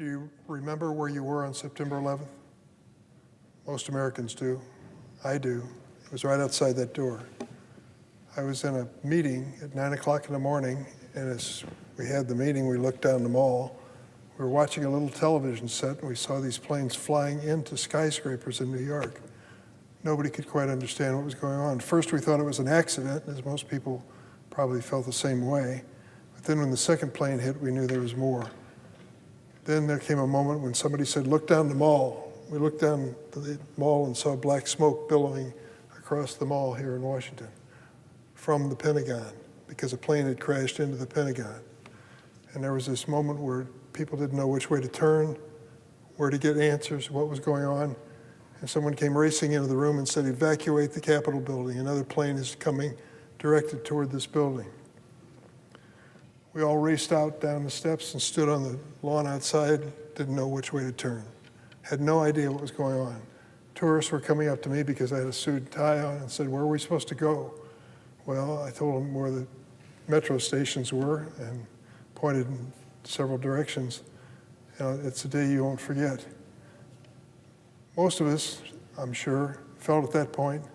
Do you remember where you were on September 11th? Most Americans do. I do. It was right outside that door. I was in a meeting at 9 o'clock in the morning, and as we had the meeting, we looked down the mall. We were watching a little television set, and we saw these planes flying into skyscrapers in New York. Nobody could quite understand what was going on. First, we thought it was an accident, as most people probably felt the same way. But then when the second plane hit, we knew there was more. Then there came a moment when somebody said, "Look down the mall." We looked down the mall and saw black smoke billowing across the mall here in Washington from the Pentagon, because a plane had crashed into the Pentagon. And there was this moment where people didn't know which way to turn, where to get answers, what was going on. And someone came racing into the room and said, "Evacuate the Capitol building. Another plane is coming directed toward this building." We all raced out down the steps and stood on the lawn outside, didn't know which way to turn, had no idea what was going on. Tourists were coming up to me because I had a suit and tie on and said, "Where are we supposed to go?" Well, I told them where the metro stations were and pointed in several directions. It's a day you won't forget. Most of us, I'm sure, felt at that point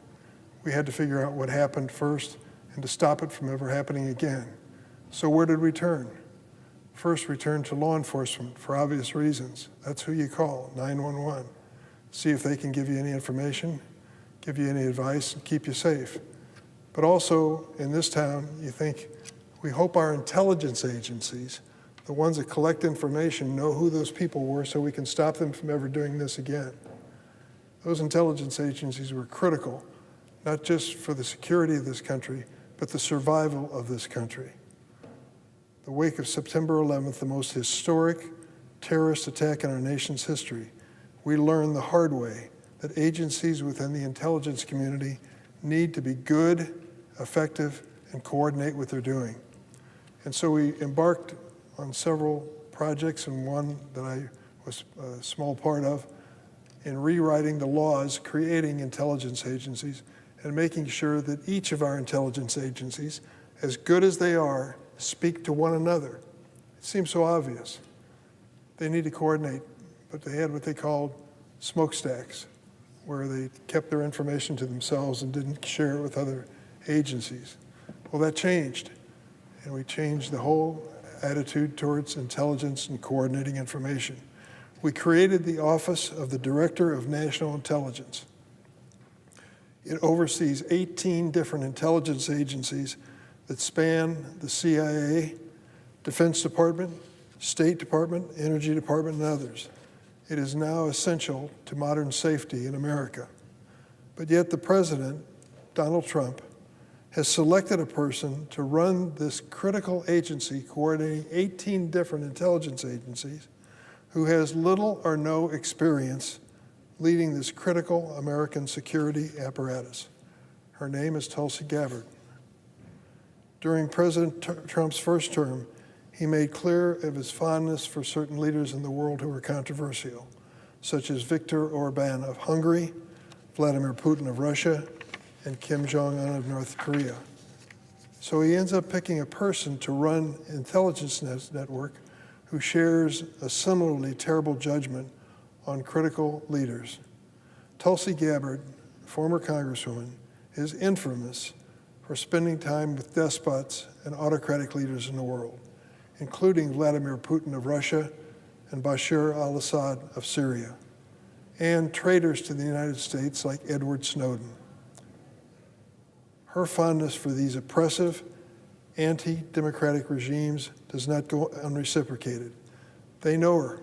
we had to figure out what happened first and to stop it from ever happening again. So where did we turn? First, we turned to law enforcement for obvious reasons. That's who you call, 911. See if they can give you any information, give you any advice, and keep you safe. But also, in this town, you think, we hope our intelligence agencies, the ones that collect information, know who those people were so we can stop them from ever doing this again. Those intelligence agencies were critical, not just for the security of this country, but the survival of this country. The wake of September 11th, the most historic terrorist attack in our nation's history, we learned the hard way that agencies within the intelligence community need to be good, effective, and coordinate what they're doing. And so we embarked on several projects, and one that I was a small part of, in rewriting the laws, creating intelligence agencies, and making sure that each of our intelligence agencies, as good as they are, speak to one another. It seems so obvious. They need to coordinate, but they had what they called smokestacks, where they kept their information to themselves and didn't share it with other agencies. Well, that changed, and we changed the whole attitude towards intelligence and coordinating information. We created the Office of the Director of National Intelligence. It oversees 18 different intelligence agencies that span the CIA, Defense Department, State Department, Energy Department, and others. It is now essential to modern safety in America. But yet the president, Donald Trump, has selected a person to run this critical agency coordinating 18 different intelligence agencies who has little or no experience leading this critical American security apparatus. Her name is Tulsi Gabbard. During President Trump's first term, he made clear of his fondness for certain leaders in the world who were controversial, such as Viktor Orban of Hungary, Vladimir Putin of Russia, and Kim Jong-un of North Korea. So he ends up picking a person to run intelligence network who shares a similarly terrible judgment on critical leaders. Tulsi Gabbard, former Congresswoman, is infamous for spending time with despots and autocratic leaders in the world, including Vladimir Putin of Russia and Bashar al-Assad of Syria, and traitors to the United States like Edward Snowden. Her fondness for these oppressive, anti-democratic regimes does not go unreciprocated. They know her,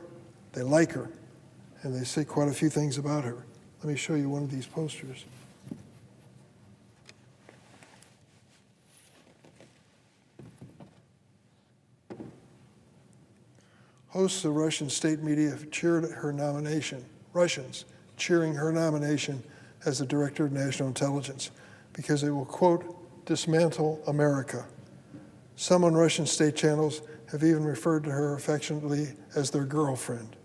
they like her, and they say quite a few things about her. Let me show you one of these posters. Hosts of Russian state media cheered her nomination, Russians cheering her nomination as the Director of National Intelligence, because it will, quote, dismantle America. Some on Russian state channels have even referred to her affectionately as their girlfriend.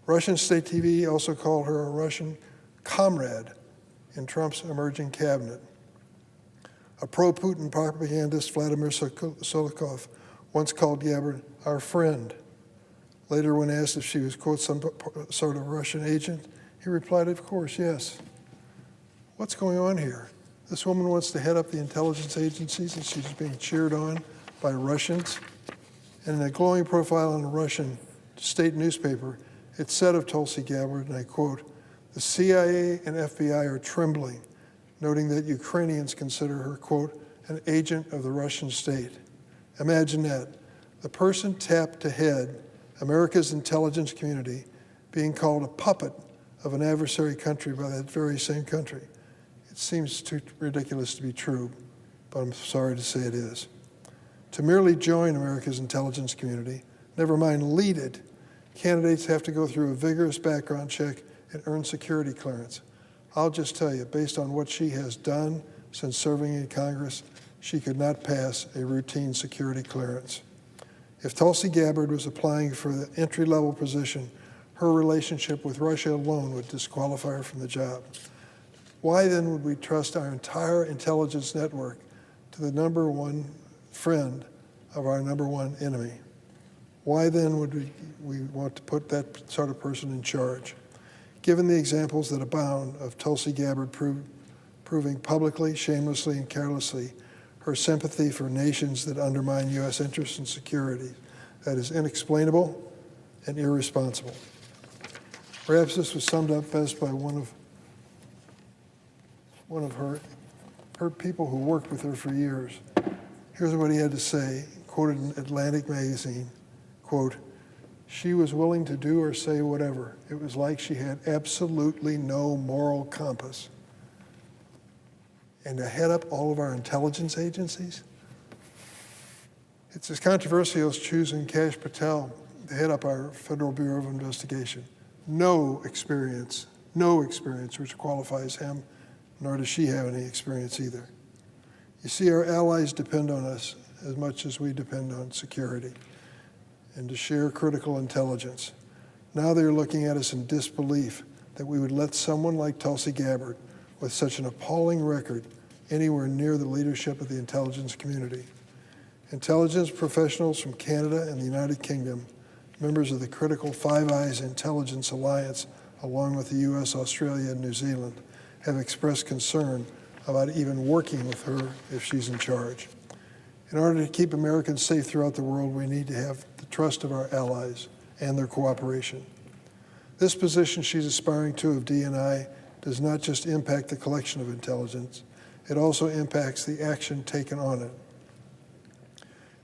Russian state TV also called her a Russian comrade in Trump's emerging cabinet. A pro-Putin propagandist, Vladimir Sokolov, once called Gabbard our friend. Later, when asked if she was, quote, some sort of Russian agent, he replied, of course, yes. What's going on here? This woman wants to head up the intelligence agencies, and she's being cheered on by Russians. And in a glowing profile in a Russian state newspaper, it said of Tulsi Gabbard, and I quote, "The CIA and FBI are trembling, noting that Ukrainians consider her, quote, an agent of the Russian state." Imagine that. The person tapped to head America's intelligence community being called a puppet of an adversary country by that very same country. It seems too ridiculous to be true, but I'm sorry to say it is. To merely join America's intelligence community, never mind lead it, candidates have to go through a vigorous background check and earn security clearance. I'll just tell you, based on what she has done since serving in Congress, she could not pass a routine security clearance. If Tulsi Gabbard was applying for the entry-level position, her relationship with Russia alone would disqualify her from the job. Why then would we trust our entire intelligence network to the number one friend of our number one enemy? Why then would we want to put that sort of person in charge? Given the examples that abound of Tulsi Gabbard proving publicly, shamelessly, and carelessly her sympathy for nations that undermine U.S. interests and security, that is inexplainable and irresponsible. Perhaps this was summed up best by one of her people who worked with her for years. Here's what he had to say, quoted in Atlantic magazine, quote, "She was willing to do or say whatever. It was like she had absolutely no moral compass." And to head up all of our intelligence agencies? It's as controversial as choosing Kash Patel to head up our Federal Bureau of Investigation. No experience which qualifies him, nor does she have any experience either. You see, our allies depend on us as much as we depend on security and to share critical intelligence. Now they're looking at us in disbelief that we would let someone like Tulsi Gabbard, with such an appalling record, anywhere near the leadership of the intelligence community. Intelligence professionals from Canada and the United Kingdom, members of the critical Five Eyes Intelligence Alliance, along with the US, Australia, and New Zealand, have expressed concern about even working with her if she's in charge. In order to keep Americans safe throughout the world, we need to have the trust of our allies and their cooperation. This position she's aspiring to of D&I does not just impact the collection of intelligence, it also impacts the action taken on it.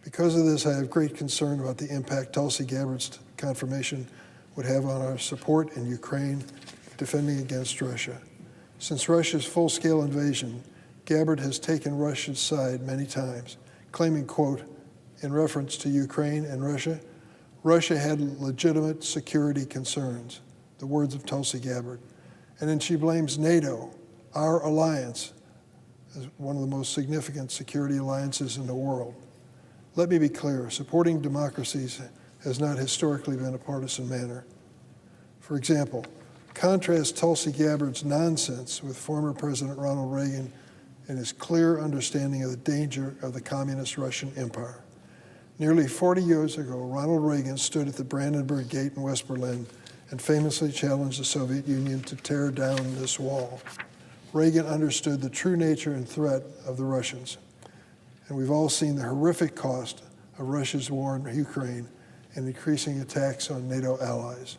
Because of this, I have great concern about the impact Tulsi Gabbard's confirmation would have on our support in Ukraine defending against Russia. Since Russia's full-scale invasion, Gabbard has taken Russia's side many times, claiming, quote, in reference to Ukraine and Russia, Russia had legitimate security concerns, the words of Tulsi Gabbard. And then she blames NATO, our alliance, as one of the most significant security alliances in the world. Let me be clear, supporting democracies has not historically been a partisan manner. For example, contrast Tulsi Gabbard's nonsense with former President Ronald Reagan and his clear understanding of the danger of the communist Russian Empire. Nearly 40 years ago, Ronald Reagan stood at the Brandenburg Gate in West Berlin and famously challenged the Soviet Union to tear down this wall. Reagan understood the true nature and threat of the Russians. And we've all seen the horrific cost of Russia's war in Ukraine and increasing attacks on NATO allies.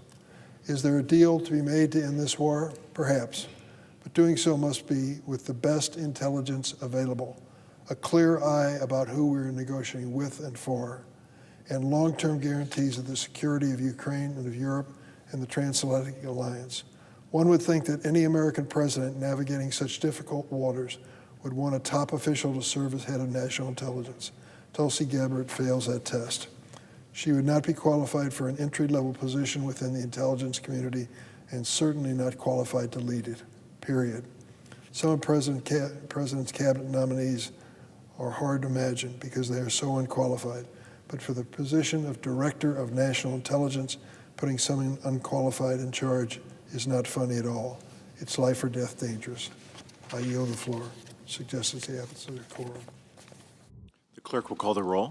Is there a deal to be made to end this war? Perhaps. But doing so must be with the best intelligence available, a clear eye about who we're negotiating with and for, and long-term guarantees of the security of Ukraine and of Europe and the transatlantic alliance. One would think that any American president navigating such difficult waters would want a top official to serve as head of national intelligence. Tulsi Gabbard fails that test. She would not be qualified for an entry-level position within the intelligence community and certainly not qualified to lead it, period. Some of President's cabinet nominees are hard to imagine because they are so unqualified. But for the position of Director of National Intelligence, putting someone unqualified in charge is not funny at all. It's life or death dangerous. I yield the floor. Suggests the absence of quorum. The clerk will call the roll.